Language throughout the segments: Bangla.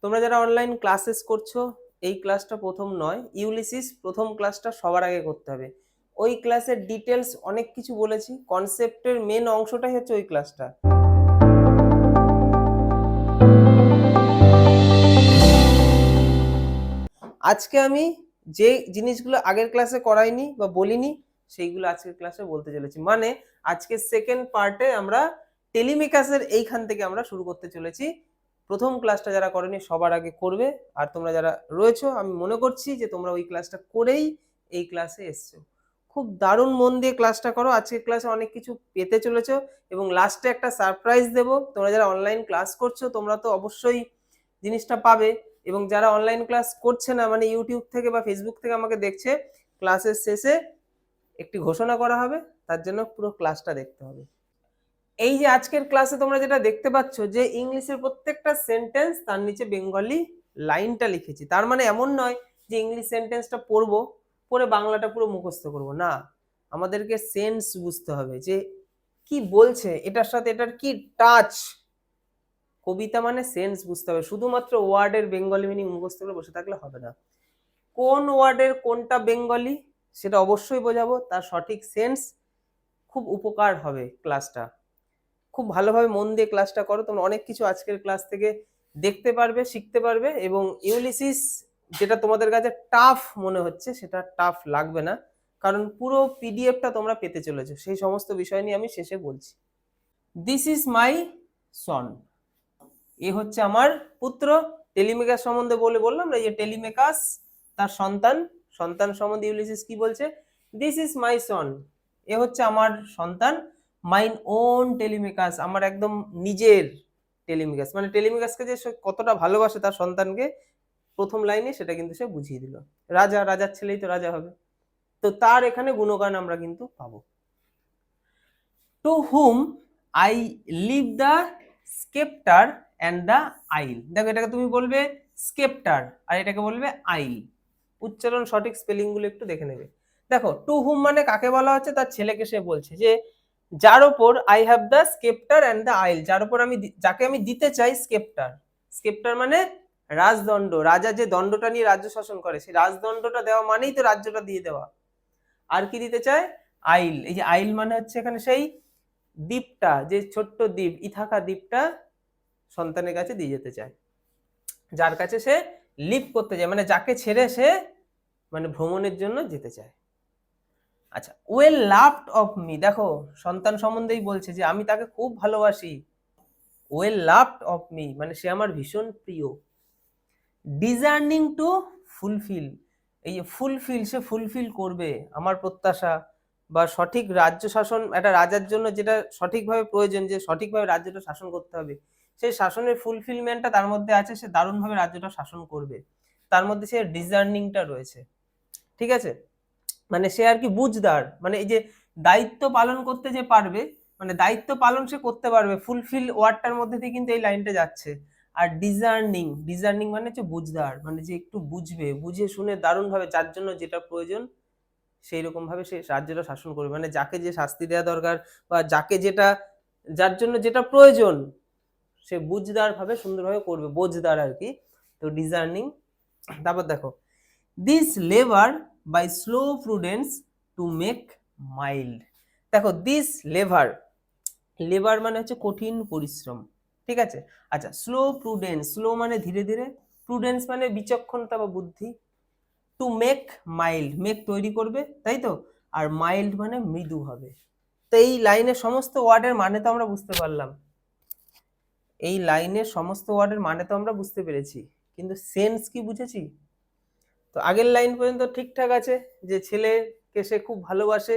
তোমরা যারা অনলাইন ক্লাসেস করছো, এই ক্লাসটা প্রথম নয়। ইউলিসিস প্রথম ক্লাসটা সবার আগে করতে হবে। ওই ক্লাসের ডিটেলস অনেক কিছু বলেছি, কনসেপ্টের মেন অংশটাই হচ্ছে ওই ক্লাসটা। আজকে আমি যে জিনিসগুলো আগের ক্লাসে করাইনি বা বলিনি, সেইগুলো আজকের ক্লাসে বলতে চলেছি। মানে আজকে সেকেন্ড পার্টে আমরা টেলিমেকাসের এইখান থেকে আমরা শুরু করতে চলেছি। প্রথম ক্লাসটা যারা করেনি সবার আগে করবে, আর তোমরা যারা রয়েছো আমি মনে করছি যে তোমরা ওই ক্লাসটা করেই এই ক্লাসে এসছো। খুব দারুণ মন দিয়ে ক্লাসটা করো, আজকের ক্লাসে অনেক কিছু পেতে চলেছো এবং লাস্টে একটা সারপ্রাইজ দেবো। তোমরা যারা অনলাইন ক্লাস করছো তোমরা তো অবশ্যই জিনিসটা পাবে, এবং যারা অনলাইন ক্লাস করছে না, মানে ইউটিউব থেকে বা ফেসবুক থেকে আমাকে দেখছে, ক্লাসের শেষে একটি ঘোষণা করা হবে, তার জন্য পুরো ক্লাসটা দেখতে হবে। এই যে আজকের ক্লাসে তোমরা যেটা দেখতে পাচ্ছ যে ইংলিশের প্রত্যেকটা সেন্টেন্স তার নিচে বেঙ্গলি লাইনটা লিখেছি। তার মানে এমন নয় যে ইংলিশ সেন্টেন্সটা পড়বো, পড়ে বাংলাটা পুরো মুখস্থ করব না। আমাদেরকে সেন্স বুঝতে হবে যে কি বলছে, এটার সাথে এটার কি টাচ। কবিতা মানে সেন্স বুঝতে হবে, শুধুমাত্র ওয়ার্ডের বেঙ্গলি মিনিং মুখস্থ করে বসে থাকলে হবে না। কোন ওয়ার্ডের কোনটা বেঙ্গলি সেটা অবশ্যই বোঝাবো, তার সঠিক সেন্স। খুব উপকার হবে ক্লাসটা, খুব ভালোভাবে মন দিয়ে ক্লাসটা করো। তোমরা অনেক কিছু আজকের ক্লাস থেকে দেখতে পারবে, শিখতে পারবে, এবং ইউলিসিস যেটা তোমাদের কাছে টাফ মনে হচ্ছে সেটা টাফ লাগবে না, কারণ পুরো পিডিএফটা তোমরা পেতে চলেছো। সেই সমস্ত বিষয় নিয়ে আমি শেষে বলছি। দিস ইজ মাই সন, এ হচ্ছে আমার পুত্র। টেলিমেকাস সম্বন্ধে বললাম না, এই যে টেলিমেকাস তার সন্তান, সন্তান সম্বন্ধে ইউলিসিস কি বলছে, দিস ইজ মাই সন, এ হচ্ছে আমার সন্তান। মাইন ওন টেলিমেকাস, আমার একদম নিজের টেলিমেকাস। মানে টেলিমেকাসকে যে সে কতটা ভালোবাসে তার সন্তানকে, প্রথম লাইনে সেটা কিন্তু সে বুঝিয়ে দিল। রাজা, রাজার ছেলেই তো রাজা হবে, তো তার এখানে গুণগান আমরা কিন্তু পাবো। To whom I leave the sceptre and the isle. দেখো এটাকে তুমি বলবে স্কেপ্টার আর এটাকে বলবে আইল। উচ্চারণ সঠিক স্পেলিং গুলো একটু দেখে নেবে। দেখো টু হুম মানে কাকে বলা হচ্ছে, তার ছেলেকে সে বলছে যে যার ওপর I have the sceptre and the isle, যার ওপর আমি, যাকে আমি দিতে চাই স্কেপ্টার। স্কেপ্টার মানে রাজদণ্ড, রাজা যে দণ্ডটা নিয়ে রাজ্য শাসন করে সেই রাজদণ্ডটা দেওয়া মানেই তো রাজ্যটা দিয়ে দেওয়া। আর কি দিতে চায়, আইল। এই যে আইল মানে হচ্ছে এখানে সেই দ্বীপটা, যে ছোট্ট দ্বীপ ইথাকা দ্বীপটা সন্তানের কাছে দিয়ে যেতে চায়, যার কাছে সে লিভ করতে যায়, মানে যাকে ছেড়ে সে মানে ভ্রমণের জন্য যেতে চায়। আচ্ছা, ওয়েল লাভড অফ মি, দেখো সন্তান সম্বন্ধেই বলছে যে আমি তাকে খুব ভালোবাসি। ওয়েল লাভড অফ মি মানে সে আমার ভীষণ প্রিয়। ডিজার্নিং টু ফুলফিল, এই যে ফুলফিল, সে ফুলফিল করবে আমার প্রত্যাশা, বা সঠিক রাজ্য শাসন একটা রাজার জন্য যেটা সঠিকভাবে প্রয়োজন, যে সঠিকভাবে রাজ্যটা শাসন করতে হবে, সেই শাসনের ফুলফিলমেন্টটা তার মধ্যে আছে, সে দারুণভাবে রাজ্যটা শাসন করবে, তার মধ্যে সে ডিজার্নিংটা রয়েছে। ঠিক আছে, মানে সে আর কি বুঝদার, মানে এই যে দায়িত্ব পালন করতে যে পারবে, মানে দায়িত্ব পালন সে করতে পারবে, ফুলফিল ওয়ার্ডটার মধ্যে দিয়ে কিন্তু এই লাইনটা যাচ্ছে। আর ডিজার্নিং, ডিজার্নিং মানে হচ্ছে বুঝদার, মানে যে একটু বুঝবে, বুঝে শুনে দারুণভাবে যার জন্য যেটা প্রয়োজন সেই রকম ভাবে সে রাজ্যটা শাসন করবে, মানে যাকে যে শাস্তি দেওয়া দরকার বা যাকে যেটা, যার জন্য যেটা প্রয়োজন সে বুঝদার ভাবে সুন্দরভাবে করবে, বোঝদার আর কি। তো ডিজার্নিং। তারপর দেখো this labour by slow prudence to make mild. দেখো দিস লেবার, লেবার মানে হচ্ছে কঠিন পরিশ্রম, ঠিক আছে। আচ্ছা, স্লো প্রুডেন্স, স্লো মানে ধীরে ধীরে, প্রুডেন্স মানে বিচক্ষণতা বা বুদ্ধি। টু মেক মাইল্ড, মেক তৈরি করবে তাই তো, আর মাইল্ড মানে মৃদু হবে। তো এই লাইনের সমস্ত ওয়ার্ডের মানে তো আমরা বুঝতে পারলাম, এই লাইনের সমস্ত ওয়ার্ডের মানে তো আমরা বুঝতে পেরেছি, কিন্তু সেন্স কি বুঝেছি? তো আগের লাইন পর্যন্ত ঠিকঠাক আছে, যে ছেলেকে সে খুব ভালোবাসে,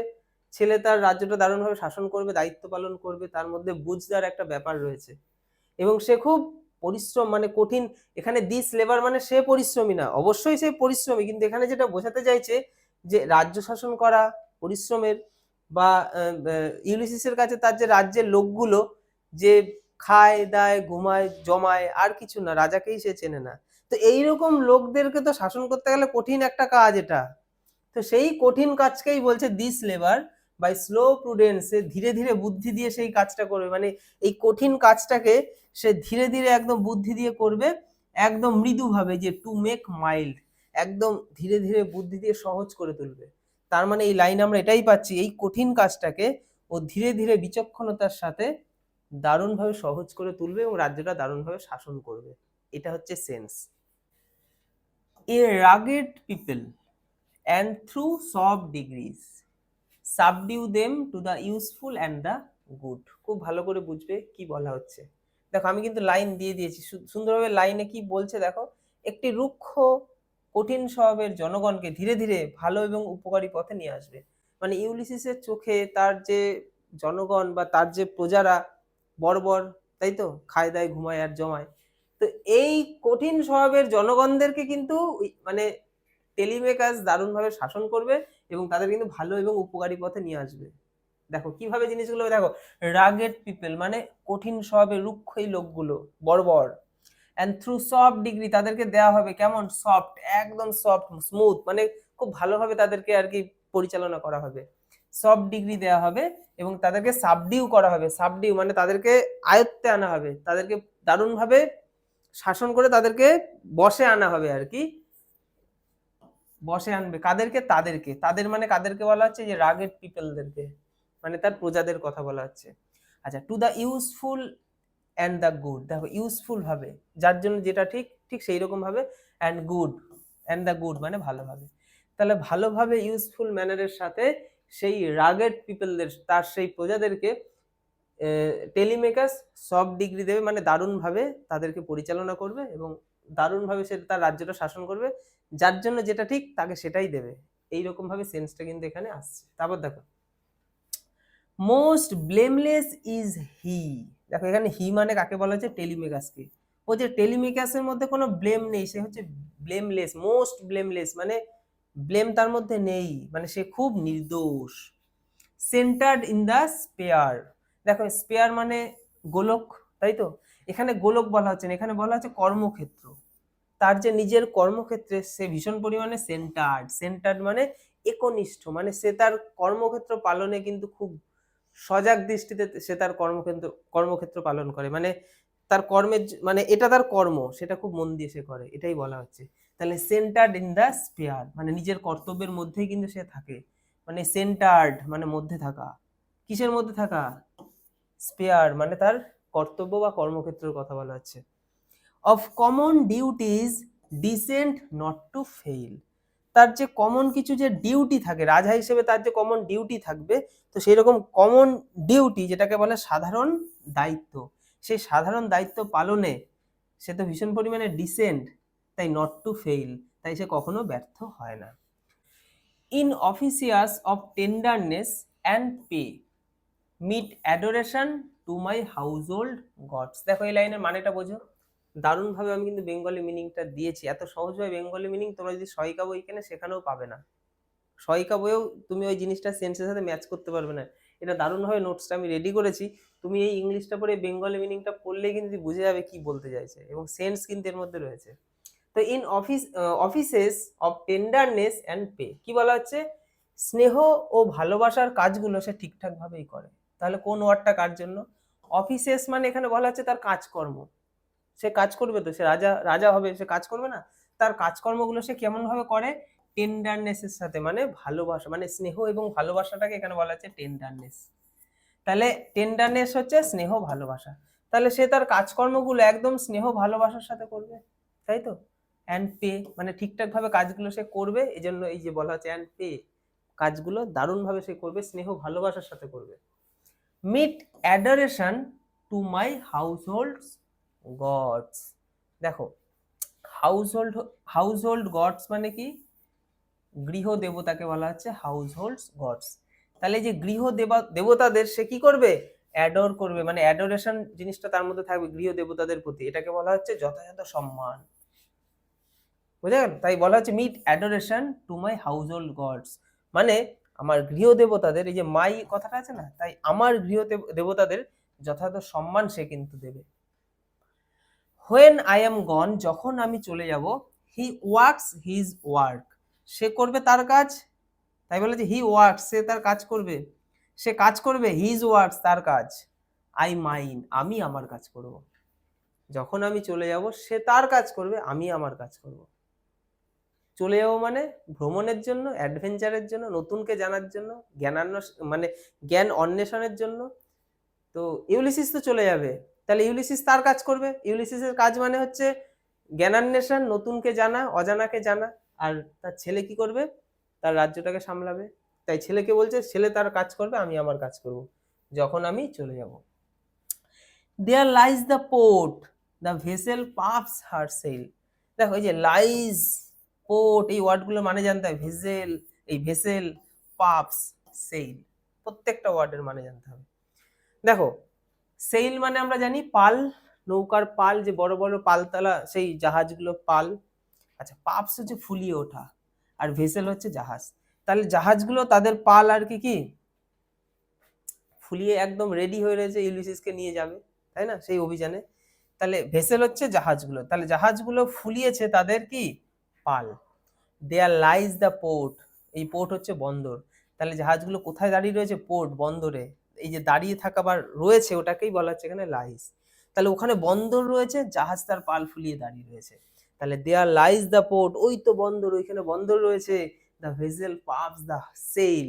ছেলে তার রাজ্যটা দারুণভাবে শাসন করবে, দায়িত্ব পালন করবে, তার মধ্যে বুঝদার একটা ব্যাপার রয়েছে, এবং সে খুব পরিশ্রম মানে কঠিন। এখানে দিস লেবার মানে সে পরিশ্রমী না, অবশ্যই সে পরিশ্রমী, কিন্তু এখানে যেটা বোঝাতে চাইছে যে রাজ্য শাসন করা পরিশ্রমের, বা ইউলিসিসের কাছে তার যে রাজ্যের লোকগুলো যে খায় দায় ঘুমায় জমায় আর কিছু না, রাজাকেই সে চেনে না, তো এইরকম লোকদেরকে তো শাসন করতে গেলে কঠিন একটা কাজ এটা। তো সেই কঠিন কাজকেই বলছে this labour by slow prudence, সে ধীরে ধীরে বুদ্ধি দিয়ে সেই কাজটা করবে, মানে এই কঠিন কাজটাকে সে ধীরে ধীরে একদম বুদ্ধি দিয়ে করবে, একদম মৃদুভাবে, যে টু মেক মাইল্ড, একদম ধীরে ধীরে বুদ্ধি দিয়ে সহজ করে তুলবে। তার মানে এই লাইন আমরা এটাই পাচ্ছি, এই কঠিন কাজটাকে ও ধীরে ধীরে বিচক্ষণতার সাথে দারুণভাবে সহজ করে তুলবে এবং রাজ্যটা দারুণভাবে শাসন করবে। এটা হচ্ছে sense. A rugged people and through soft degrees subdue them to the useful and the good. খুব ভালো করে বুঝবে কি বলা হচ্ছে। দেখো আমি কিন্তু লাইন দিয়ে দিয়েছি সুন্দরভাবে। লাইনে কি বলছে দেখো, একটি রুক্ষ কঠিন স্বভাবের জনগণকে ধীরে ধীরে ভালো এবং উপকারী পথে নিয়ে আসবে। মানে ইউলিসিসের চোখে তার যে জনগণ বা তার যে প্রজারা বর্বর, তাই তো, খায় দায় ঘুমায় আর জমায়, তো এই কঠিন স্বভাবের জনগণদেরকে কিন্তু মানে টেলিমেকার্স দারুণভাবে শাসন করবে এবং তাদের কিন্তু ভালো এবং উপকারী পথে নিয়ে আসবে। দেখো কিভাবে জিনিসগুলো, দেখো রাগেড পিপল মানে কঠিন স্বভাবের রুক্ষ এই লোকগুলো, বর্বর, অ্যান্ড থ্রু সফট ডিগ্রি তাদেরকে দেওয়া হবে কেমন, সফট, একদম সফট স্মুথ, মানে খুব ভালোভাবে তাদেরকে আর কি পরিচালনা করা হবে, সফট ডিগ্রি দেওয়া হবে এবং তাদেরকে সাবডিউ করা হবে। সাবডিউ মানে তাদেরকে আয়ত্তে আনা হবে, তাদেরকে দারুণভাবে শাসন করে তাদেরকে বশে আনা হবে আর কি। বসে আনবে কাদেরকে, তাদেরকে, তাদের মানে কাদেরকে বলা হচ্ছে, যে রাগেড পিপলদেরকে, মানে তার প্রজাদের কথা বলা হচ্ছে। আচ্ছা, two the useful and the good, দেখো ইউজফুল ভাবে, যার জন্য যেটা ঠিক ঠিক সেই রকম ভাবে, and good, and the good মানে ভালোভাবে। তাহলে ভালোভাবে ইউজফুল ম্যানারের সাথে সেই রাগেড পিপলদের, তার সেই প্রজাদেরকে টেলিমেকার্স সব ডিগ্রি দেবে, মানে দারুণভাবে তাদেরকে পরিচালনা করবে এবং দারুণভাবে সে তার রাজ্যটা শাসন করবে, যার জন্য যেটা ঠিক তাকে সেটাই দেবে। এইরকম ভাবে সেন্সটা কিন্তু এখানে আসছে। তারপর দেখো মোস্ট ব্লেমলেস ইজ হি। দেখো এখানে হি মানে কাকে বলা হচ্ছে, টেলিমেকার্সকে। ও যে টেলিমেকার্সের মধ্যে কোনো ব্লেম নেই, সে হচ্ছে ব্লেমলেস, মোস্ট ব্লেমলেস মানে ব্লেম তার মধ্যে নেই, মানে সে খুব নির্দোষ। সেন্টার্ড ইন দ্য স্পেয়ার, দেখো স্পেয়ার মানে গোলক, তাই তো, এখানে গোলক বলা হচ্ছে না, এখানে বলা হচ্ছে কর্মক্ষেত্র। তার যে নিজের কর্মক্ষেত্রে সে ভীষণ পরিমাণে সেন্টার্ড, সেন্টার্ড মানে একনিষ্ঠ, মানে সে তার কর্মক্ষেত্র পালনে কিন্তু খুব সজাগ দৃষ্টিতে সে তার কর্মক্ষেত্র পালন করে, মানে তার কর্মের মানে এটা তার কর্ম, সেটা খুব মন দিয়ে সে করে, এটাই বলা হচ্ছে। তাহলে সেন্টার্ড ইন দ্য স্পেয়ার মানে নিজের কর্তব্যের মধ্যেই কিন্তু সে থাকে, মানে সেন্টার্ড মানে মধ্যে থাকা, কিসের মধ্যে থাকা, স্পেয়ার মানে তার কর্তব্য বা কর্মক্ষেত্রের কথা বলা হচ্ছে। Of common duties decent not to fail, তার যে কমন কিছু যে ডিউটি থাকে, রাজা হিসেবে তার যে কমন ডিউটি থাকবে, তো সেই রকম কমন ডিউটি যেটাকে বলে সাধারণ দায়িত্ব, সেই সাধারণ দায়িত্ব পালনে সে তো ভীষণ পরিমাণে ডিসেন্ট, তাই নট টু ফেইল, তাই সে কখনো ব্যর্থ হয় না। In officious of tenderness and pay meet adoration to my household gods. দেখো এই লাইনের মানেটা বোঝো, দারুণভাবে আমি কিন্তু বেঙ্গলি মিনিংটা দিয়েছি, এত সহজভাবে বেঙ্গলি মিনিং তোমরা যদি সহায়িকা বই কেনে সেখানেও পাবে না, সহায়িকা বইয়েও তুমি ওই জিনিসটা সেন্সের সাথে ম্যাচ করতে পারবে না। এটা দারুণভাবে নোটসটা আমি রেডি করেছি, তুমি এই ইংলিশটা পড়ে বেঙ্গলি মিনিংটা পড়লেই কিন্তু বুঝে যাবে কি বলতে চাইছে এবং সেন্স কিন্তু এর মধ্যে রয়েছে। তো in offices of tenderness and pay, কি বলা হচ্ছে, স্নেহ ও ভালোবাসার কাজগুলো সে ঠিকঠাক ভাবেই করে। তাহলে কোন ওয়ার্ডটা কার জন্য, অফিসেস মানে এখানে বলা হচ্ছে তার কাজকর্ম, সে কাজ করবে, তো সে রাজা, রাজা হবে, সে কাজ করবে না, তার কাজকর্মগুলো সে কেমন ভাবে করে, টেন্ডারনেসের সাথে, মানে ভালোবাসা, মানে স্নেহ এবং ভালোবাসাটাকে এখানে বলা হচ্ছে টেন্ডারনেস। তাহলে টেন্ডারনেস হচ্ছে স্নেহ ভালোবাসা, তাহলে সে তার কাজকর্মগুলো একদম স্নেহ ভালোবাসার সাথে করবে, তাই তো। অ্যান্ড পে মানে ঠিকঠাক ভাবে কাজগুলো সে করবে, এই জন্য এই যে বলা হচ্ছে অ্যান্ড পে, কাজগুলো দারুণভাবে সে করবে, স্নেহ ভালোবাসার সাথে করবে। Meet adoration to my house holds gods, দেখো হাউস হোল্ড গডস মানে কি, গৃহ দেবতাকে বলা হচ্ছে হাউস হোল্ডস গডস। তাহলে যে গৃহ দেবতাদের সে কি করবে, অ্যাডোর করবে, মানে অ্যাডোরেশন জিনিসটা তার মধ্যে থাকবে গৃহ দেবতাদের প্রতি, এটাকে বলা হচ্ছে যথাযথ সম্মান, বুঝা গেল। তাই বলা হচ্ছে meet adoration to my household gods, মানে আমার গৃহ দেবতাদের, এই যে মাই কথাটা আছে না, তাই আমার গৃহ দেবতাদের যথাযথ সম্মান সে কিন্তু দেবে। হোয়েন আই এম গন, যখন আমি চলে যাব, হি ওয়ার্কস হিজ ওয়ার্ক, সে করবে তার কাজ, তাই বলে যে হি ওয়ার্কস, সে তার কাজ করবে, সে কাজ করবে, হিজ ওয়ার্কস তার কাজ, আই মাইন আমি আমার কাজ করব। যখন আমি চলে যাব সে তার কাজ করবে, আমি আমার কাজ করব। চলে যাবো মানে ভ্রমণের জন্য, অ্যাডভেঞ্চারের জন্য, নতুনকে জানার জন্য, মানে জ্ঞান অন্বেষণের জন্য। তো ইউলিসিস তো চলে যাবে, তাহলে ইউলিসিস তার কাজ করবে। ইউলিসিসের কাজ মানে হচ্ছে জ্ঞানান্বেষণ, নতুনকে জানা, অজানাকে জানা। আর তার ছেলে কি করবে? তার রাজ্যটাকে সামলাবে। তাই ছেলেকে বলছে ছেলে তার কাজ করবে, আমি আমার কাজ করব যখন আমি চলে যাব। There lies the port, the vessel puffs her sail. দেখো এই যে লাইজ, পোর্ট, এই ওয়ার্ডগুলো মানে জানতে হবে। ভেসেল, এই ভেসেল, পাফস, সেল, প্রত্যেকটা ওয়ার্ডের মানে জানতে হবে। দেখো সেল মানে আমরা জানি পাল, নৌকার পাল, যে বড় বড় পালতলা সেই জাহাজগুলো পাল। আচ্ছা, পাপস হচ্ছে ফুলিয়ে ওঠা, আর ভেসেল হচ্ছে জাহাজ। তাহলে জাহাজগুলো তাদের পাল আর কি কি ফুলিয়ে একদম রেডি হয়ে রয়েছে ইউলিসিসকে নিয়ে যাবে, তাই না, সেই অভিযানে। তাহলে ভেসেল হচ্ছে জাহাজগুলো, তাহলে জাহাজগুলো ফুলিয়েছে তাদের কি পাল। দেয়ার লাইজ দ্য পোর্ট, এই পোর্ট হচ্ছে বন্দর। তাহলে জাহাজগুলো কোথায় দাঁড়িয়ে রয়েছে? পোর্ট, বন্দরে। এই যে দাঁড়িয়ে থাকা বা রয়েছে ওটাকেই বলা হচ্ছে এখানে লাইজ। তাহলে ওখানে বন্দর রয়েছে, জাহাজ তার পাল ফুলিয়ে দাঁড়িয়ে রয়েছে। তাহলে দেয়ার লাইজ দ্য পোর্ট, ওই তো বন্দর, ওইখানে বন্দর রয়েছে। The vessel puffs the sail,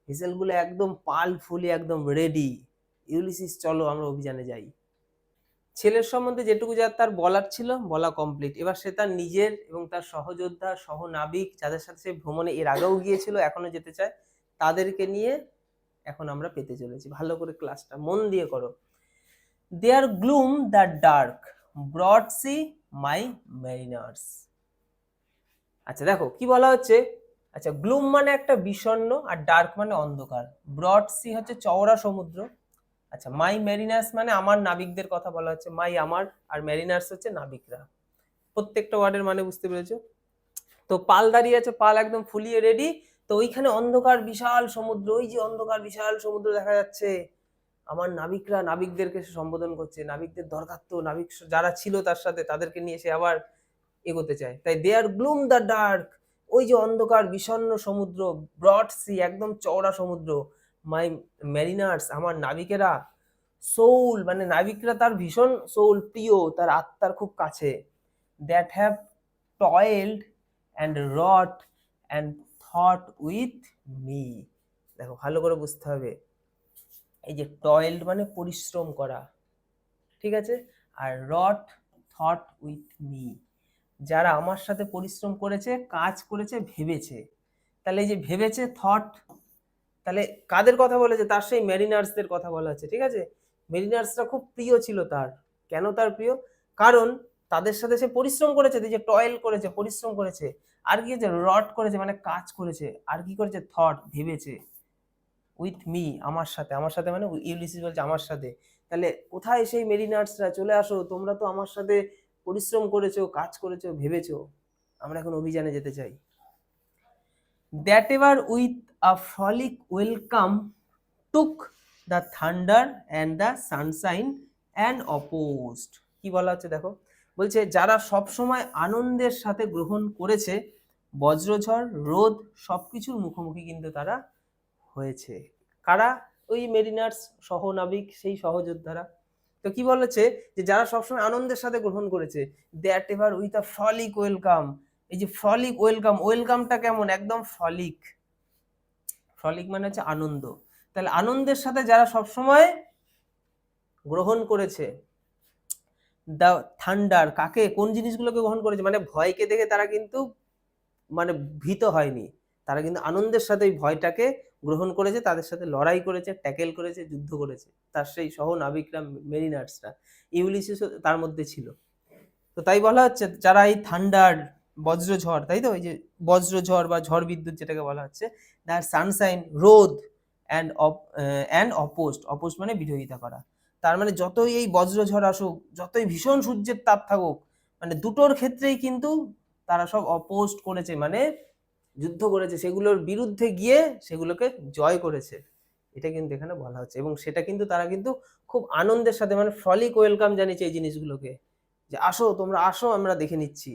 vessel গুলো একদম পাল ফুলিয়ে একদম রেডি। ইউলিসিস চলো আমরা অভিযানে যাই। ছেলের সম্বন্ধে যেটুকু যা তার বলার ছিল বলা কমপ্লিট। এবার সে তার নিজের এবং তার সহযোদ্ধা, সহনাবিক, যাদের সাথে সে ভ্রমণে এর আগেও গিয়েছিল, এখনো যেতে চায়, তাদেরকে নিয়ে এখন আমরা পেতে চলেছি। ভালো করে ক্লাসটা মন দিয়ে করো। There gloom the dark broad sea my mariners. আচ্ছা দেখো কি বলা হচ্ছে। আচ্ছা, গ্লুম মানে একটা বিষণ্ণ, আর ডার্ক মানে অন্ধকার। ব্রড সি হচ্ছে চওড়া সমুদ্র। আচ্ছা, মাই মেরিনার্স মানে আমার নাবিকদের কথা বলা হচ্ছে। মাই আমার, আর মেরিনার্স হচ্ছে নাবিকরা। প্রত্যেকটা ওয়ার্ডের মানে বুঝতে পেরেছো? তো পাল দাঁড়িয়ে আছে, পাল একদম ফুলিয়ে রেডি। তো ওইখানে অন্ধকার বিশাল সমুদ্র, ওই যে অন্ধকার বিশাল সমুদ্র দেখা যাচ্ছে। আমার নাবিকরা নাবিকদেরকে সে সম্বোধন করছে, নাবিকদের দরকার তো, নাবিক যারা ছিল তার সাথে তাদেরকে নিয়ে সে আবার এগোতে চায়। তাই দেয়ার গ্লুম দ্য ডার্ক, ওই যে অন্ধকার বিষণ্ণ সমুদ্র, ব্রড সি একদম চওড়া সমুদ্র, মাই মেরিনার্স আমার নাবিকেরা, সোল মানে নাবিকরা তার ভীষণ সোল প্রিয়, তার আত্মার খুব কাছে। That have toiled and wrought and thought with me. দেখো ভালো করে বুঝতে হবে, এই যে টয়েলড মানে পরিশ্রম করা, ঠিক আছে, আর রট, থট উইথ মি, যারা আমার সাথে পরিশ্রম করেছে, কাজ করেছে, ভেবেছে। তাহলে এই যে ভেবেছে, থট, তাহলে কাদের কথা বলেছে? তার সেই মেরিনার্সদের কথা বলা হচ্ছে, ঠিক আছে। মেরিনার্সরা খুব প্রিয় ছিল তার। কেন তার প্রিয়? কারণ তাদের সাথে সে পরিশ্রম করেছে, যে টয়েল করেছে, পরিশ্রম করেছে। আর কি হচ্ছে? রট করেছে মানে কাজ করেছে। আর কি করেছে? থট, ভেবেছে। উইথ মি আমার সাথে, আমার সাথে মানে ইউলিসিস বলছে আমার সাথে। তাহলে কোথায় সেই মেরিনার্সরা? চলে আসো, তোমরা তো আমার সাথে পরিশ্রম করেছো, কাজ করেছো, ভেবেছো। আমরা এখন অভিযানে যেতে চাই। That ever with a frolic welcome took the thunder and the sunshine and opposed. কি বলা হচ্ছে দেখো, বলছে যারা সব সময় আনন্দের সাথে গ্রহণ করেছে বজ্রঝড়, রোদ, সবকিছুর মুখোমুখি কিন্তু তারা হয়েছে। কারা? ওই মেরিনার্স, সহনাবিক, সেই সহযোদ্ধারা। তো কি বলেছে, যে যারা সবসময় আনন্দের সাথে গ্রহণ করেছে, that ever with a frolic welcome. এই যে ফ্রলিক ওয়েলকাম, ওয়েলকামটা কেমন? একদম ফ্রলিক। ফ্রলিক মানে হচ্ছে আনন্দ। তাহলে আনন্দের সাথে যারা সবসময় গ্রহণ করেছে, দ্য থান্ডার, কাকে, কোন জিনিসগুলোকে গ্রহণ করেছে? মানে ভয়কে দেখে তারা কিন্তু মানে ভীত হয়নি, তারা কিন্তু আনন্দের সাথে ওই ভয়টাকে গ্রহণ করেছে, তাদের সাথে লড়াই করেছে, ট্যাকেল করেছে, যুদ্ধ করেছে। তার সেই সহ নাবিকরা, মেরিনার্সরা, ইউলিসিস তার মধ্যে ছিল। তো তাই বলা হচ্ছে যারা এই থান্ডার, বজ্রঝড়, তাই তো, এই যে বজ্রঝড় বা ঝড় বিদ্যুৎ যেটাকে বলা হচ্ছে, দ্য সানশাইন, রোদ, অ্যান্ড অপোস্ট, অপোস্ট মানে বিরোধিতা করা। তার মানে যতই এই বজ্রঝড় আসুক, যতই ভীষণ সূর্যের তাপ থাকুক, মানে দুটোর ক্ষেত্রেই কিন্তু তারা সব অপোস্ট করেছে, মানে যুদ্ধ করেছে, সেগুলোর বিরুদ্ধে গিয়ে সেগুলোকে জয় করেছে। এটা কিন্তু এখানে বলা হচ্ছে, এবং সেটা কিন্তু তারা কিন্তু খুব আনন্দের সাথে, মানে ফ্রলিক ওয়েলকাম জানিয়েছে এই জিনিসগুলোকে, যে আসো, তোমরা আসো, আমরা দেখে নিচ্ছি।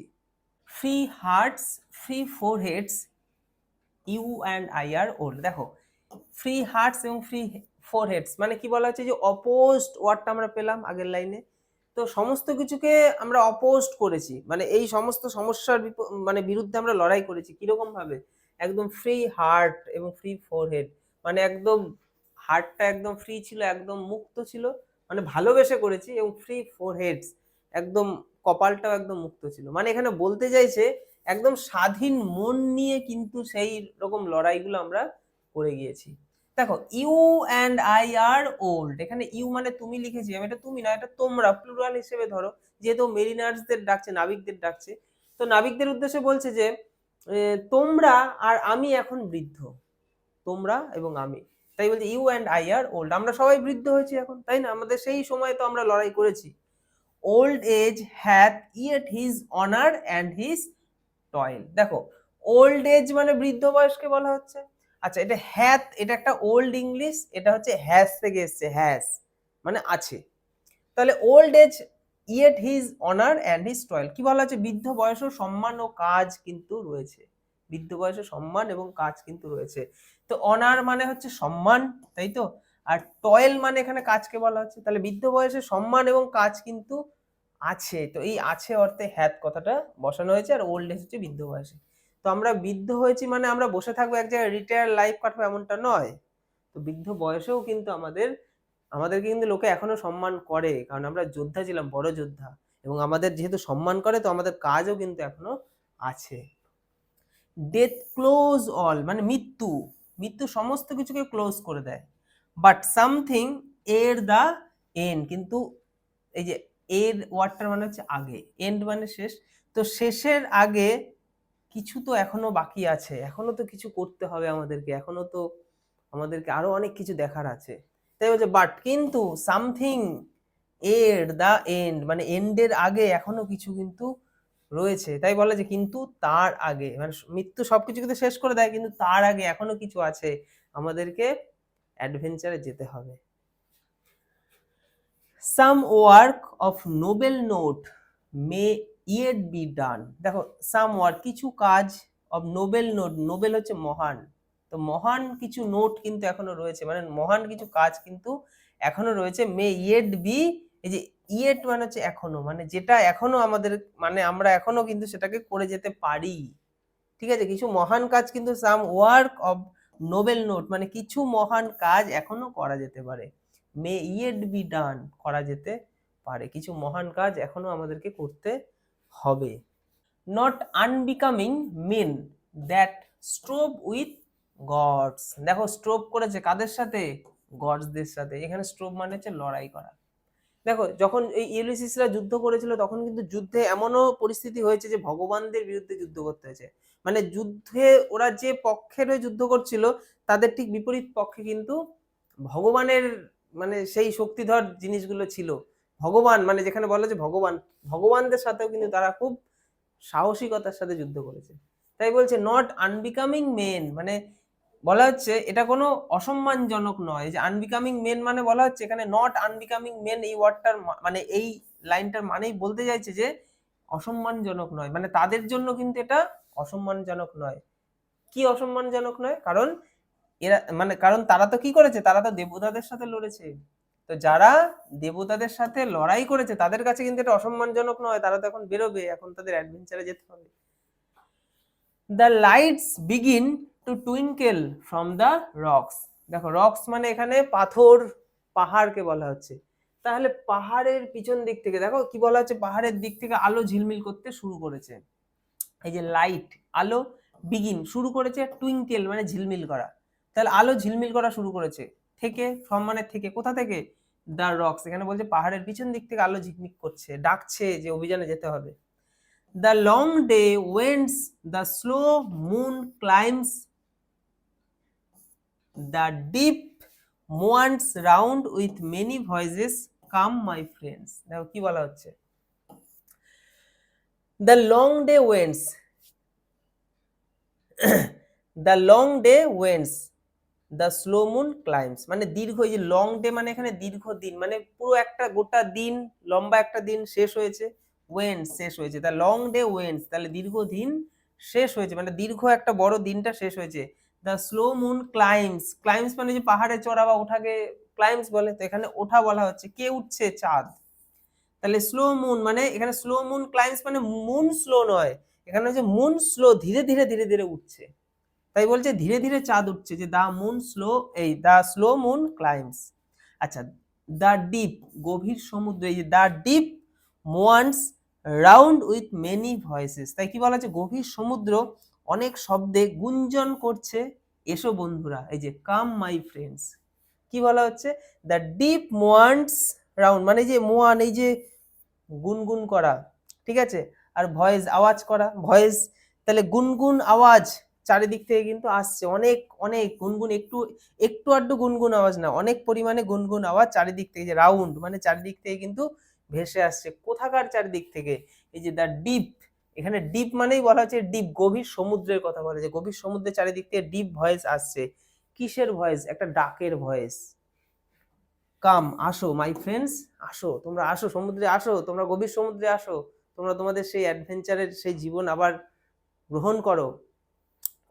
Free hearts, free foreheads, you and I are old. দেখো ফ্রি হার্টস এবং ফ্রি ফোরহেডস মানে কি বলা হচ্ছে, যে অপোজড ওয়ার্ডটা আমরা পেলাম আগের লাইনে। তো সমস্ত কিছুকে আমরা অপোজড করেছি, মানে এই সমস্ত সমস্যার মানে বিরুদ্ধে আমরা লড়াই করেছি কিরকম ভাবে, একদম ফ্রি হার্ট এবং ফ্রি ফোরহেড, মানে একদম হার্টটা একদম ফ্রি ছিল, একদম মুক্ত ছিল, মানে ভালোবেসে করেছি, এবং ফ্রি ফোরহেডস, একদম কপালটাও একদম মুক্ত ছিল। মানে এখানে বলতে চাইছে একদম স্বাধীন মন নিয়ে কিন্তু সেই রকম লড়াইগুলো আমরা করে গিয়েছি। দেখো you and I are old, এখানে ইউ মানে তুমি লিখেছি, আমি এটা তুমি না, এটা তোমরা প্লুরাল হিসেবে ধরো, যেহেতু মেরিনার্সদের ডাকছে, নাবিকদের ডাকছে, তো নাবিকদের উদ্দেশ্যে বলছে যে তোমরা আর আমি এখন বৃদ্ধ, তোমরা এবং আমি, তাই বলছে you and I are old, আমরা সবাই বৃদ্ধ হয়েছি এখন, তাই না? আমাদের সেই সময় তো আমরা লড়াই করেছি। Old age hath yet his honour and his toil. দেখো ওল্ড এজ মানে বৃদ্ধ বয়সকে বলা হচ্ছে। আচ্ছা, এটা হ্যাথ, এটা একটা ওল্ড ইংলিশ, এটা হচ্ছে হ্যাজ থেকে এসছে, হ্যাজ মানে আছে। তাহলে old age yet his honour and his toil, কি বলা হচ্ছে, বৃদ্ধ বয়সেও সম্মান ও কাজ কিন্তু রয়েছে, বৃদ্ধ বয়সে সম্মান এবং কাজ কিন্তু রয়েছে। তো অনার মানে হচ্ছে সম্মান, তাই তো, আর টয়েল মানে এখানে কাজকে বলা হচ্ছে, তাহলে বৃদ্ধ বয়সে সম্মান এবং কাজ কিন্তু আছে, তো এই আছে অর্থে হ্যাত কথাটা বসানো হয়েছে, আর ওল্ড এজ হচ্ছে বৃদ্ধ বয়সে। তো আমরা বৃদ্ধ হয়েছি মানে আমরা বসে থাকবো এক জায়গায় রিটায়ার লাইফ কাটবো এমনটা নয়, তো বৃদ্ধ বয়সেও কিন্তু আমাদেরকে কিন্তু লোকে এখনো সম্মান করে, কারণ আমরা যোদ্ধা ছিলাম, বড় যোদ্ধা, এবং আমাদের যেহেতু সম্মান করে, তো আমাদের কাজও কিন্তু এখনো আছে। ডেথ ক্লোজ অল মানে মৃত্যু, মৃত্যু সমস্ত কিছুকে ক্লোজ করে দেয়। বাট সামথিং এর দা এন্ড, কিন্তু এই যে এর ওয়ার্ডটার মানে হচ্ছে আগে, এন্ড মানে শেষ, তো শেষের আগে কিছু তো এখনো বাকি আছে, এখনো তো কিছু করতে হবে আমাদেরকে, এখনো তো আমাদেরকে আরো অনেক কিছু দেখার আছে। তাই বলছে বাট কিন্তু সামথিং এর দা এন্ড, মানে এন্ডের আগে এখনো কিছু কিন্তু রয়েছে, তাই বলে যে কিন্তু তার আগে, মানে মৃত্যু সবকিছু কিন্তু শেষ করে দেয়, কিন্তু তার আগে এখনো কিছু আছে, আমাদেরকে অ্যাডভেঞ্চারে যেতে হবে। সাম work of Nobel note May yet be done. দেখো সাম ওয়ার্ক কিছু কাজ, অফ নোবেল নোট, নোবেল হচ্ছে মহান, তো মহান কিছু নোট কিন্তু এখনো রয়েছে, মানে মহান কিছু কাজ কিন্তু এখনো রয়েছে। মে ইয়েট বি, এই যে ইয়েট মানে হচ্ছে এখনো, মানে যেটা এখনো আমাদের, মানে আমরা এখনো কিন্তু সেটাকে করে যেতে পারি, ঠিক আছে, কিছু মহান কাজ কিন্তু সাম ওয়ার্ক অফ নোবেল নোট, মানে কিছু মহান কাজ এখনো করা যেতে পারে। মে ইয়েট বি ডান, করা যেতে পারে, কিছু মহান কাজ এখনো আমাদেরকে করতে হবে। Not unbecoming men that strove with gods, দেখো স্ট্রোভ করেছে কাদের সাথে, গডসদের সাথে, এখানে স্ট্রোভ মানে হচ্ছে লড়াই করা। দেখো যখন এই ইউলিসিসরা যুদ্ধ করেছিল, তখন কিন্তু যুদ্ধে এমনও পরিস্থিতি হয়েছে যে ভগবানদের বিরুদ্ধে যুদ্ধ করতে হয়েছে, মানে যুদ্ধে ওরা যে পক্ষের হয়ে যুদ্ধ করছিল, তাদের ঠিক বিপরীত পক্ষে কিন্তু ভগবানের, মানে সেই শক্তিধর জিনিসগুলো ছিল, ভগবান মানে যেখানে বলা যে ভগবান, ভগবানদের সাথেও কিন্তু তারা খুব সাহসিকতার সাথে যুদ্ধ করেছে। তাই বলছে নট আনবিকামিং মেন, মানে বলা হচ্ছে এটা কোনো অসম্মানজনক নয়, যে আনবিকামিং মেন মানে বলা হচ্ছে এখানে নট আনবিকামিং মেন, এই ওয়ার্ডটার মানে এই লাইনটার মানেই বলতে চাইছে যে অসম্মানজনক নয়, মানে তাদের জন্য কিন্তু এটা অসম্মানজনক নয়। কি অসম্মানজনক নয়, কারণ এরা মানে কারণ তারা তো কি করেছে, তারা তো দেবতাদের সাথে লড়েছে, তো যারা দেবতাদের সাথে লড়াই করেছে তাদের কাছে কিন্তু এটা অসম্মানজনক নয়, তারা তো এখন বেরোবে, এখন তাদের অ্যাডভেঞ্চারে যেতে হবে। The lights begin to twinkle from the rocks, দেখো রক্স মানে এখানে পাথর, পাহাড়কে বলা হচ্ছে, তাহলে পাহাড়ের পিছন দিক থেকে দেখো কি বলা হচ্ছে, পাহাড়ের দিক থেকে আলো ঝিলমিল করতে শুরু করেছে, এই যে লাইট আলো, বিগিন শুরু করেছে, টুইঙ্কেল মানে ঝিলমিল করা, তাহলে আলো ঝিলমিল করা শুরু করেছে, থেকে ফ্রম মানে থেকে, কোথা থেকে, দ্য রক্স, এখানে বলছে পাহাড়ের পিছন দিক থেকে আলো ঝিকমিক করছে, ডাকছে যে অভিযানে যেতে হবে। The long day winds, the slow moon climbs, the deep moans round with many voices, come my friends। দেখো কি বলা হচ্ছে, the long day winds, the long day winds, the slow moon climbs, মানে দীর্ঘ, এই যে লং ডে মানে এখানে দীর্ঘ দিন, মানে পুরো একটা গোটা দিন, লম্বা একটা দিন শেষ হয়েছে, ওয়েন্স শেষ হয়েছে, তা লং ডে ওয়েন্স, তাহলে দীর্ঘ দিন শেষ হয়েছে, মানে দীর্ঘ একটা বড় দিনটা শেষ হয়েছে। The slow moon climbs, climbs মানে যে পাহাড়ে চড়া বা ওঠাকে ক্লাইমস বলে, তো এখানে ওঠা বলা হচ্ছে, কে উঠছে, চাঁদ, তাহলে স্লো মুন মানে এখানে স্লো মুন ক্লাইম্বস মানে মুন স্লো নয়, এখানে হচ্ছে মুন স্লো ধীরে ধীরে ধীরে ধীরে উঠছে, তাই বলছে ধীরে ধীরে চাঁদ উঠছে, যে দা মুন স্লো, এই দা স্লো মুন ক্লাইম্বস। আচ্ছা, দা ডিপ গভীর সমুদ্র, এই যে the deep moans round with many voices, তাই কি বলা হচ্ছে গভীর সমুদ্র অনেক শব্দে গুঞ্জন করছে, এসো বন্ধুরা, এই যে কাম মাই ফ্রেন্ডস। কি বলা হচ্ছে, দ্য ডিপ মোয়ান্স রাউন্ড মানে যে মোয়ান এই যে গুনগুন করা, ঠিক আছে, আর ভয়েস আওয়াজ করা, ভয়েস, তাহলে গুনগুন আওয়াজ চারিদিক থেকে কিন্তু আসছে, অনেক অনেক গুনগুন, একটু একটু আধটু গুনগুন আওয়াজ না, অনেক পরিমাণে গুনগুন আওয়াজ চারিদিক থেকে, যে রাউন্ড মানে চারিদিক থেকে কিন্তু ভেসে আসছে, কোথাকার চারিদিক থেকে, এই যে দ্য ডিপ, এখানে ডিপ মানেই বলা হচ্ছে ডিপ গভীর সমুদ্রের কথা বলা হচ্ছে, গভীর সমুদ্রের চারিদিক থেকে ডিপ ভয়েস আসছে, কিসের ভয়েস, একটা ডাকের ভয়েস, কাম আসো মাই ফ্রেন্ডস, আসো তোমরা, আসো সমুদ্রে আসো তোমরা, গভীর সমুদ্রে আসো তোমরা, তোমাদের সেই অ্যাডভেঞ্চারের সেই জীবন আবার গ্রহণ করো,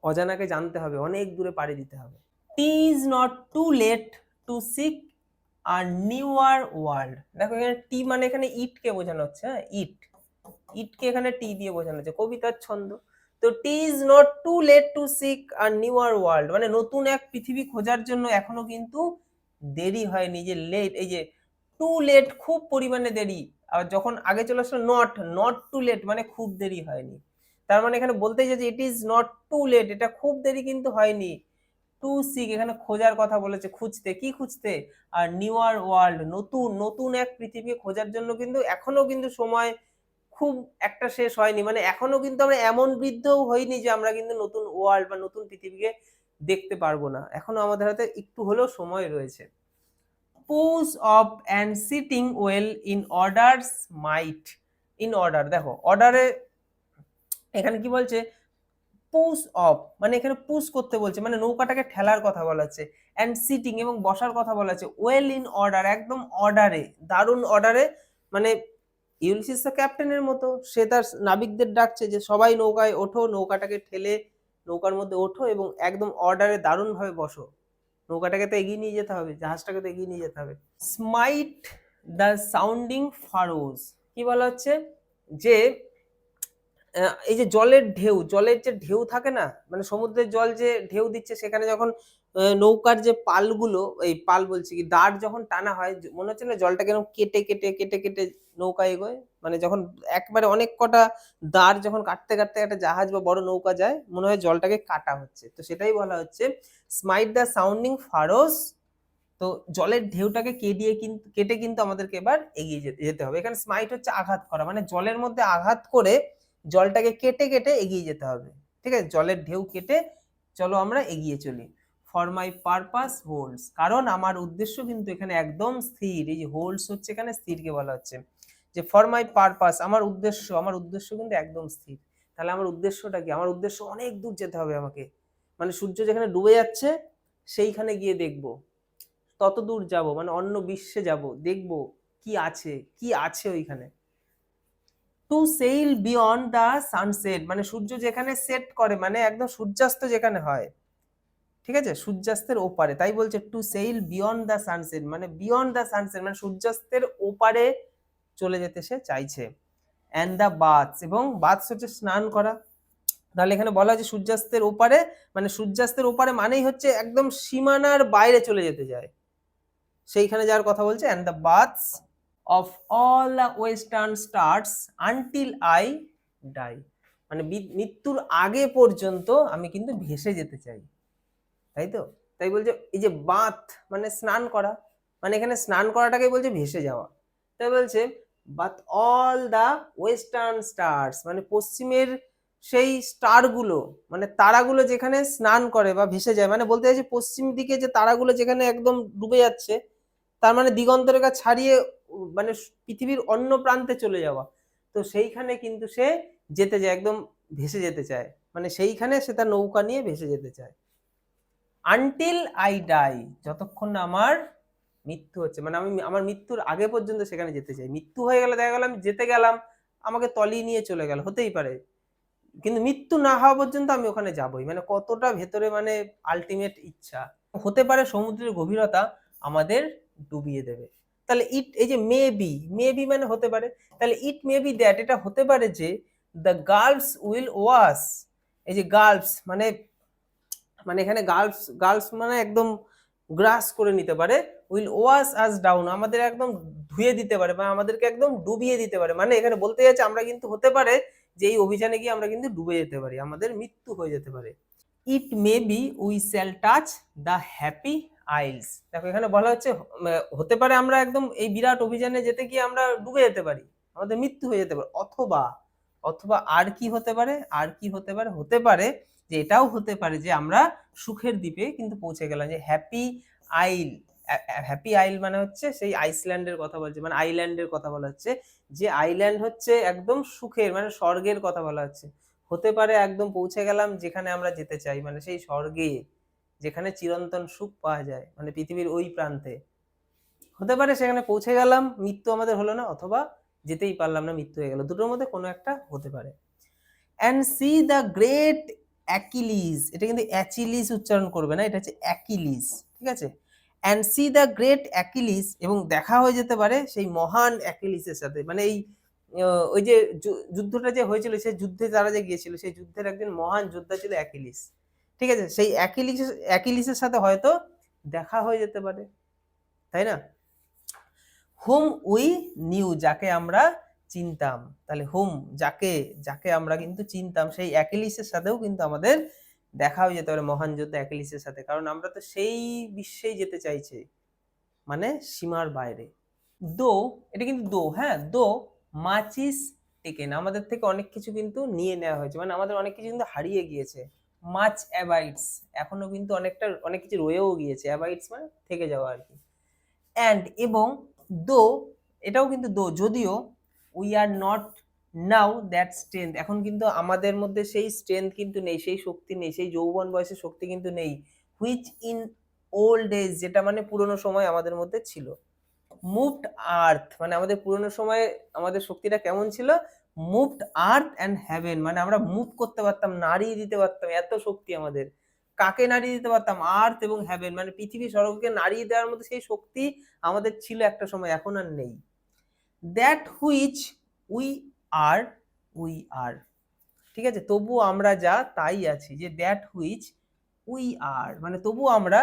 অজানাকে জানতে হবে, অনেক দূরে পাড়ি দিতে হবে। T is not too late to seek a newer world, দেখো এখানে টি মানে এখানে ইটকে বোঝানো হচ্ছে, হ্যাঁ ইট, ইটকে এখানে টি দিয়ে বোঝানো হচ্ছে, কবিতার ছন্দ। তো T is not too late to seek a newer world মানে নতুন এক পৃথিবী খোঁজার জন্য এখনো কিন্তু দেরি হয়নি, যে লেট, এই যে টু লেট খুব পরিমাণে দেরি, আর যখন আগে চলে আসলো নট, নট টু লেট মানে খুব দেরি হয়নি, তার মানে এখানে বলতেই যে it is not too late, এটা খুব দেরি কিন্তু হয়নি, টু সিক এখানে খোঁজার কথা বলেছে, খুঁজতে, কি খুঁজতে, আর নিউয়ার ওয়ার্ল্ড নতুন নতুন এক পৃথিবী খোঁজার জন্য কিন্তু এখনো কিন্তু সময় খুব একটা শেষ হয়নি, মানে এখনো কিন্তু আমরা এমন বৃদ্ধও হইনি যে আমরা কিন্তু নতুন ওয়ার্ল্ড বা নতুন পৃথিবীকে দেখতে পারবো না, এখনো আমাদের হাতে একটু হলেও সময় রয়েছে। Push off and sitting well in orders might, in order, দেখো অর্ডারে এখানে কি বলছে, পুশ অফ মানে এখানে পুশ করতে বলছে, মানে নৌকাটাকে ঠেলার কথা বলা হচ্ছে, অ্যান্ড সিটিং এবং বসার কথা বলা হচ্ছে, ওয়েল ইন অর্ডার একদম অর্ডারে, দারুণ অর্ডারে, মানে ইউলিসিস তো ক্যাপ্টেনের মতো, সে তার নাবিকদের ডাকছে যে সবাই নৌকায় ওঠো, নৌকাটাকে ঠেলে নৌকার মধ্যে ওঠো এবং একদম অর্ডারে দারুণ ভাবে বসো, নৌকাটাকে তো এগিয়ে নিয়ে যেতে হবে, জাহাজটাকে তো এগিয়ে নিয়ে যেতে হবে। স্মাইট দ্য সাউন্ডিং ফারোজ, কি বলা হচ্ছে, যে এই যে জলের ঢেউ, জলের যে ঢেউ থাকে না, মানে সমুদ্রের জল যে ঢেউ দিচ্ছে, সেখানে যখন নৌকার যে পালগুলো, এই পাল বলছি কি দাঁড় যখন টানা হয়, মনে হচ্ছে না জলটা কেন কেটে কেটে কেটে কেটে নৌকা এগোয়, মানে যখন একবারে অনেক কটা দাঁড় যখন কাটতে কাটতে একটা জাহাজ বা বড় নৌকা যায়, মনে হয় জলটাকে কাটা হচ্ছে, তো সেটাই বলা হচ্ছে স্মাইট দ্য সাউন্ডিং ফারোস, তো জলের ঢেউটাকে কেটে কিন্তু আমাদেরকে এবার এগিয়ে যেতে হবে, এখানে স্মাইট হচ্ছে আঘাত করা, মানে জলের মধ্যে আঘাত করে জলটাকে কেটে কেটে এগিয়ে যেতে হবে, ঠিক আছে, জলের ঢেউ কেটে চলো আমরা এগিয়ে চলি। ফর মাই পারপাস হোল্ডস, কারণ আমার উদ্দেশ্য কিন্তু এখানে একদম স্থির, এই যে হোল্ডস হচ্ছে এখানে স্থিরকে বলা হচ্ছে, যে ফর মাই পারপাস আমার উদ্দেশ্য কিন্তু একদম স্থির, তাহলে আমার উদ্দেশ্যটা কি, আমার উদ্দেশ্য অনেক দূর যেতে হবে আমাকে, মানে সূর্য যেখানে ডুবে যাচ্ছে সেইখানে গিয়ে দেখবো, তত দূর যাব, মানে অন্য বিশ্বে যাব, দেখব কি আছে, কি আছে ওইখানে। To sail beyond the sunset মানে সূর্য যেখানে সেট করে, মানে একদম সূর্যাস্ত যেখানে হয়, ঠিক আছে, সূর্যাস্তের ওপারে, তাই বলছে to sail beyond the sunset, মানে বিয়ন্ড দ্য সানসেট মানে সূর্যাস্তের ওপারে চলে যেতে সে চাইছে। অ্যান্ড দ্য বাথস, এবং বাথস হচ্ছে স্নান করা, তাহলে এখানে বলা হচ্ছে সূর্যাস্তের ওপারে, মানে সূর্যাস্তের ওপারে মানেই হচ্ছে একদম সীমানার বাইরে চলে যেতে যায়, সেইখানে যাওয়ার কথা বলছে। And the baths of all the western stars until I die, মানে মৃত্যুর আগে পর্যন্ত আমি কিন্তু ভেসে যেতে চাই, তাই তো, তাই বলছে এই যে বাথ মানে স্নান করা, মানে এখানে স্নান করাটাকে বলছে ভেসে যাওয়া, তাই বলছে bath all the western stars মানে পশ্চিমের সেই স্টার গুলো, মানে তারাগুলো যেখানে স্নান করে বা ভেসে যায়, মানে বলতে চাইছে পশ্চিম দিকে যে তারাগুলো যেখানে একদম ডুবে যাচ্ছে, তার মানে দিগন্তরেখা ছাড়িয়ে মানে পৃথিবীর অন্য প্রান্তে চলে যাওয়া, তো সেইখানে কিন্তু সে যেতে চায়, একদম ভেসে যেতে চায়, মানে সেইখানে সে তার নৌকা নিয়ে ভেসে যেতে চায়। আনটিল আই ডাই, যতক্ষণ না আমার মৃত্যু হচ্ছে, মানে আমি আমার মৃত্যুর আগে পর্যন্ত সেখানে যেতে চাই, মৃত্যু হয়ে গেলে দেখা গেল আমি যেতে গেলাম, আমাকে তলিয়ে নিয়ে চলে গেল, হতেই পারে, কিন্তু মৃত্যু না হওয়া পর্যন্ত আমি ওখানে যাবই, মানে কতটা ভেতরে মানে আলটিমেট ইচ্ছা। হতে পারে সমুদ্রের গভীরতা আমাদের ডুবিয়ে দেবে, তাহলে ইট, এই যে মে বি মানে হতে পারে, তাহলে ইট মে বি দ্যাট, এটা হতে পারে যে দ্য গার্লস উইল ওয়াশ, এই যে গার্লস মানে মানে এখানে গার্লস গার্লস মানে একদম গ্রাস করে নিতে পারে, উইল ওয়াশ আস ডাউন, আমাদের একদম ধুয়ে দিতে পারে বা আমাদেরকে একদম ডুবিয়ে দিতে পারে। মানে এখানে বলতে যাচ্ছে আমরা কিন্তু হতে পারে যে এই অভিযানে গিয়ে আমরা কিন্তু ডুবে যেতে পারি, আমাদের মৃত্যু হয়ে যেতে পারে। It may be we shall touch the happy isles, দেখো এখানে বলা হচ্ছে হতে পারে আমরা একদম এই বিরাট অভিযানে যেতে গিয়ে আমরা ডুবে যেতে পারি, আমাদের মৃত্যু হয়ে যেতে পারে। অথবা অথবা আর কি হতে পারে, আর কি হতে পারে, হতে পারে যে এটাও হতে পারে যে আমরা সুখের দ্বীপে কিন্তু পৌঁছে গেলাম, যে হ্যাপি আইল। হ্যাপি আইল মানে হচ্ছে সেই আইসল্যান্ডের কথা বলছে, মানে আইল্যান্ডের কথা বলা হচ্ছে, যে আইল্যান্ড হচ্ছে একদম সুখের মানে স্বর্গের কথা বলা হচ্ছে। হতে পারে একদম পৌঁছে গেলাম যেখানে আমরা যেতে চাই, মানে সেই স্বর্গে যেখানে চিরন্তন সুখ পাওয়া যায়, মানে পৃথিবীর ওই প্রান্তে। হতে পারে সেখানে পৌঁছে গেলাম, মৃত্যু আমাদের হলো না, অথবা যেতেই পারলাম না, মৃত্যু হয়ে গেল, দুটোর মধ্যে কোনো একটা হতে পারে। And C the great Achilles, এটা কিন্তু অ্যাচিলিস উচ্চারণ করবে না, এটা হচ্ছে অ্যাকিলিস, ঠিক আছে। And C the great Achilles, এবং দেখা হয়ে যেতে পারে সেই মহান অ্যাকিলিসের সাথে, মানে এই ওই যে যুদ্ধটা যে হয়েছিল, সেই যুদ্ধে যারা যে গিয়েছিল, সেই যুদ্ধের একজন মহান যোদ্ধা ছিল অ্যাকিলিস, ঠিক আছে। সেই অ্যাকিলিসের সাথে হয়তো দেখা হয়ে যেতে পারে, তাই না। হুম উই নিউ, যাকে আমরা চিনতাম, তাহলে হুম যাকে, যাকে আমরা কিন্তু চিনতাম, সেই অ্যাকিলিসের সাথেও কিন্তু আমাদের দেখা হয়ে যেতে পারে, মহান যোদ্ধা অ্যাকিলিসের সাথে, কারণ আমরা তো সেই বিশ্বেই যেতে চাইছি, মানে সীমার বাইরে। দো, এটা কিন্তু দো, হ্যাঁ, দো মাচ ইজ টেকেন, আমাদের থেকে অনেক কিছু কিন্তু নিয়ে নেওয়া হয়েছে, মানে আমাদের অনেক কিছু কিন্তু হারিয়ে গিয়েছে। মাচ অ্যাবাইটস, এখনো কিন্তু অনেক কিছু রয়েও গিয়েছে, অ্যাবাইটস মানে থেকে যাওয়া আর কি। অ্যান্ড এবং, দো, এটাও কিন্তু দো, যদিও, we are not now that strength, এখন কিন্তু আমাদের মধ্যে সেই স্ট্রেংথ কিন্তু নেই, সেই শক্তি নেই, সেই যৌবন বয়সের শক্তি কিন্তু নেই, হুইচ ইন ওল্ড এজ, যেটা মানে পুরোনো সময় আমাদের মধ্যে ছিল। মুভড আর্থ, মানে আমাদের পুরোনো সময়ে আমাদের শক্তিটা কেমন ছিল, মুভড আর্থ অ্যান্ড হেভেন, মানে আমরা মুভ করতে পারতাম, নাড়িয়ে দিতে পারতাম, এত শক্তি আমাদের। কাকে নাড়িয়ে দিতে পারতাম, আর্থ এবং হেভেন, মানে পৃথিবী স্বর্গকে নাড়িয়ে দেওয়ার মতো সেই শক্তি আমাদের ছিল একটা সময়, এখন আর নেই। That which we are, we are, ঠিক আছে, তবু আমরা যা তাই আছি, যে দ্যাট হুইচ উই আর, মানে তবু আমরা,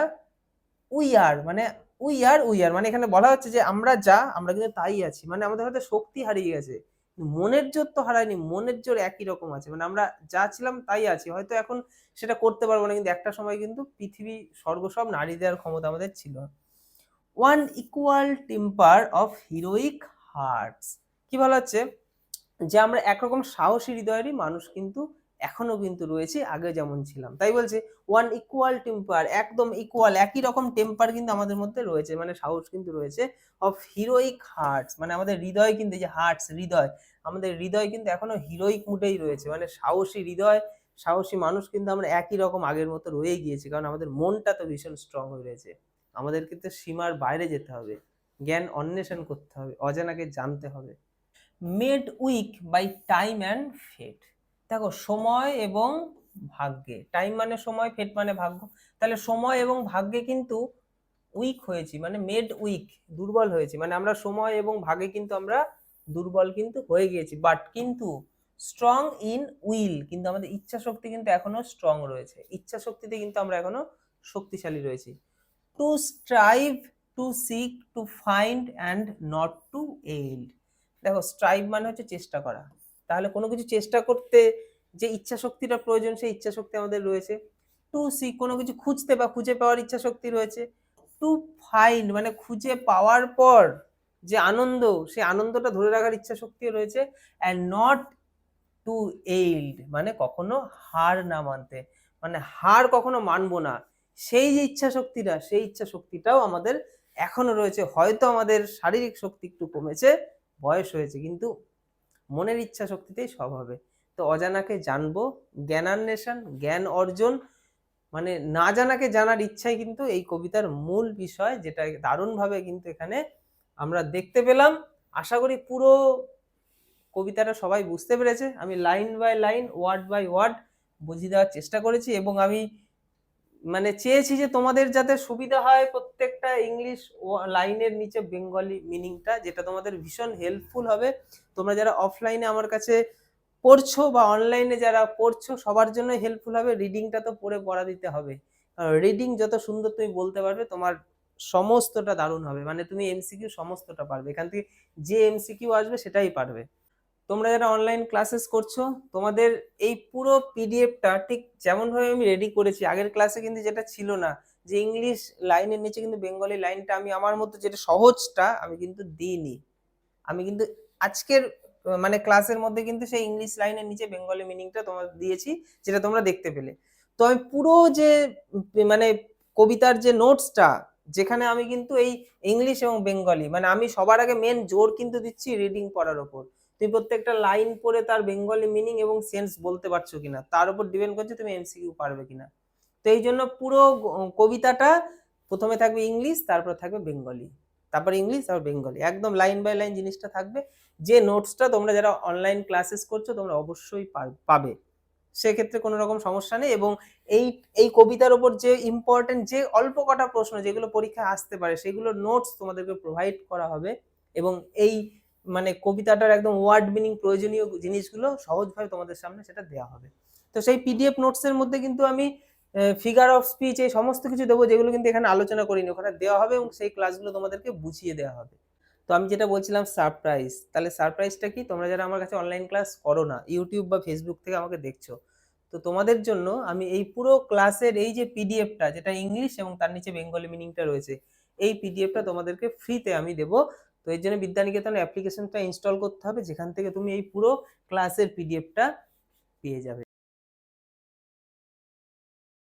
উই আর মানে উই আর মানে এখানে বলা হচ্ছে যে আমরা যা, আমরা কিন্তু তাই আছি, মানে আমাদের হয়তো শক্তি হারিয়ে গেছে, মনের জোর তো হারায়নি, মনের জোর একই রকম আছে, মানে আমরা যা ছিলাম তাই আছি, হয়তো এখন সেটা করতে পারবো না, কিন্তু একটা সময় কিন্তু পৃথিবী স্বর্গ সব নাড়িয়ে দেওয়ার ক্ষমতা আমাদের ছিল। One equal temper of heroic hearts, কি বলা হচ্ছে, যে আমরা একরকম সাহসী হৃদয়েরই মানুষ কিন্তু এখনো কিন্তু রয়েছে, আগে যেমন ছিলাম, তাই বলছে ওয়ান ইকুয়াল টেম্পার, একদম ইকুয়াল একই রকম টেম্পার কিন্তু আমাদের মধ্যে রয়েছে, মানে সাহস কিন্তু রয়েছে, অফ হিরোইক হার্টস, মানে আমাদের হৃদয় কিন্তু, এই যে হার্টস হৃদয়, আমাদের হৃদয় কিন্তু এখনো হিরোইক মুডেই রয়েছে, মানে সাহসী হৃদয়, সাহসী মানুষ কিন্তু আমরা একই রকম আগের মতো রয়ে গিয়েছি, কারণ আমাদের মনটা তো ভীষণ স্ট্রং হয়ে রয়েছে। আমাদের কিন্তু সীমার বাইরে যেতে হবে, জ্ঞান অন্বেষণ করতে হবে, অজানাকে জানতে হবে। Made weak by time and fate, দেখো সময় এবং ভাগ্যে, টাইম মানে সময়, ফেট মানে ভাগ্য, তাহলে সময় এবং ভাগ্যে কিন্তু উইক হয়েছি, মানে মেড উইক, দুর্বল হয়েছি, মানে আমরা সময় এবং ভাগে কিন্তু আমরা দুর্বল কিন্তু হয়ে গিয়েছি, বাট কিন্তু স্ট্রং ইন উইল, কিন্তু আমাদের ইচ্ছা শক্তি কিন্তু এখনো স্ট্রং রয়েছে, ইচ্ছা শক্তিতে কিন্তু আমরা এখনো শক্তিশালী রয়েছি। To strive, to seek, to find and not to yield, দেখো স্ট্রাইভ মানে হচ্ছে চেষ্টা করা, তাহলে কোনো কিছু চেষ্টা করতে যে ইচ্ছা শক্তিটা প্রয়োজন, সেই ইচ্ছা শক্তি আমাদের রয়েছে। টু সিক, কোনো কিছু খুঁজতে বা খুঁজে পাওয়ার ইচ্ছা শক্তি রয়েছে। টু ফাইন্ড মানে খুঁজে পাওয়ার পর যে আনন্দ, সেই আনন্দটা ধরে রাখার ইচ্ছা শক্তিও রয়েছে। অ্যান্ড নট টু এইল্ড মানে কখনো হার না মানতে, মানে হার কখনো মানবো না, সেই যে ইচ্ছা শক্তিটা, সেই ইচ্ছা শক্তিটাও আমাদের এখনো রয়েছে, হয়তো আমাদের শারীরিক শক্তি একটু কমেছে, বয়স হয়েছে, কিন্তু মনের ইচ্ছা শক্তিতেই সব হবে। তো অজানাকে জানবো, জ্ঞানান্বেষণ, জ্ঞান অর্জন, মানে না জানাকে জানার ইচ্ছাই কিন্তু এই কবিতার মূল বিষয়, যেটা দারুণভাবে কিন্তু এখানে আমরা দেখতে পেলাম। আশা করি পুরো কবিতাটা সবাই বুঝতে পেরেছে, আমি line by line, word by word বুঝিয়ে দেওয়ার চেষ্টা করেছি, এবং আমি মানে চেয়েছি যে তোমাদের যাতে সুবিধা হয়, প্রত্যেকটা ইংলিশ লাইনের নিচে বেঙ্গলি মিনিংটা, যেটা তোমাদের ভীষণ হেল্পফুল হবে। তোমরা যারা অফলাইনে আমার কাছে পড়ছো বা অনলাইনে যারা পড়ছো সবার জন্য হেল্পফুল হবে। রিডিংটা তো পড়া দিতে হবে, কারণ রিডিং যত সুন্দর তুমি বলতে পারবে তোমার সমস্তটা দারুণ হবে। মানে তুমি এমসিকিউ সমস্তটা পারবে, এখান থেকে যে এমসিকিউ আসবে সেটাই পারবে। তোমরা যারা অনলাইন ক্লাসেস করছো, তোমাদের এই পুরো পিডিএফটা ঠিক যেমন ভাবে আমি রেডি করেছি, আগের ক্লাসে কিন্তু যেটা ছিল না, যে ইংলিশ লাইনের নিচে কিন্তু বেঙ্গলি লাইনটা আমি আমার মতো যেটা সহজটা আমি কিন্তু দিইনি। আমি কিন্তু আজকের মানে ক্লাসের মধ্যে কিন্তু সেই ইংলিশ লাইনের নিচে বেঙ্গলি মিনিংটা তোমার দিয়েছি, যেটা তোমরা দেখতে পেলে। তো আমি পুরো যে মানে কবিতার যে নোটসটা, যেখানে আমি কিন্তু এই ইংলিশ এবং বেঙ্গলি মানে আমি সবার আগে মেন জোর কিন্তু দিচ্ছি রিডিং পড়ার ওপর। তুমি প্রত্যেকটা লাইন পড়ে তার বেঙ্গলি মিনিং এবং সেন্স বলতে পারছো কিনা তার উপর ডিপেন্ড করছে তুমি এমসিকিউ পারবে কিনা। তো এই জন্য পুরো কবিতাটা প্রথমে থাকবে ইংলিশ, তারপর থাকবে বেঙ্গলি, তারপর ইংলিশ, তারপর বেঙ্গলি, একদম লাইন বাই লাইন জিনিসটা থাকবে। যে নোটসটা তোমরা যারা অনলাইন ক্লাসেস করছো তোমরা অবশ্যই পাবে, সেক্ষেত্রে কোনো রকম সমস্যা নেই। এবং এই এই কবিতার ওপর যে ইম্পর্টেন্ট যে অল্প কটা প্রশ্ন যেগুলো পরীক্ষায় আসতে পারে সেগুলোর নোটস তোমাদেরকে প্রোভাইড করা হবে। এবং এই মানে কবিতাটার একদম ওয়ার্ড মিনিং প্রয়োজনীয় জিনিসগুলো সহজভাবে তোমাদের সামনে সেটা দেওয়া হবে। তো সেই পিডিএফ নোটসের মধ্যে কিন্তু আমি ফিগার অফ স্পিচ এই সমস্ত কিছু দেবো, যেগুলো কিন্তু এখানে আলোচনা করিনি, ওখানে দেওয়া হবে এবং সেই ক্লাসগুলো তোমাদেরকে বুঝিয়ে দেওয়া হবে। তো আমি যেটা বলছিলাম সারপ্রাইজ, তাহলে সারপ্রাইজটা কি, তোমরা যারা আমার কাছে অনলাইন ক্লাস করো না, ইউটিউব বা ফেসবুক থেকে আমাকে দেখছো, তো তোমাদের জন্য আমি এই পুরো ক্লাসের এই যে পিডিএফটা, যেটা ইংলিশ এবং তার নিচে বেঙ্গলি মিনিংটা রয়েছে, এই পিডিএফটা তোমাদেরকে ফ্রিতে আমি দেবো। তো এর জন্য বিদ্যানিকেতন অ্যাপ্লিকেশনটা ইনস্টল করতে হবে, যেখান থেকে তুমি এই পুরো ক্লাসের পিডিএফটা পেয়ে যাবে।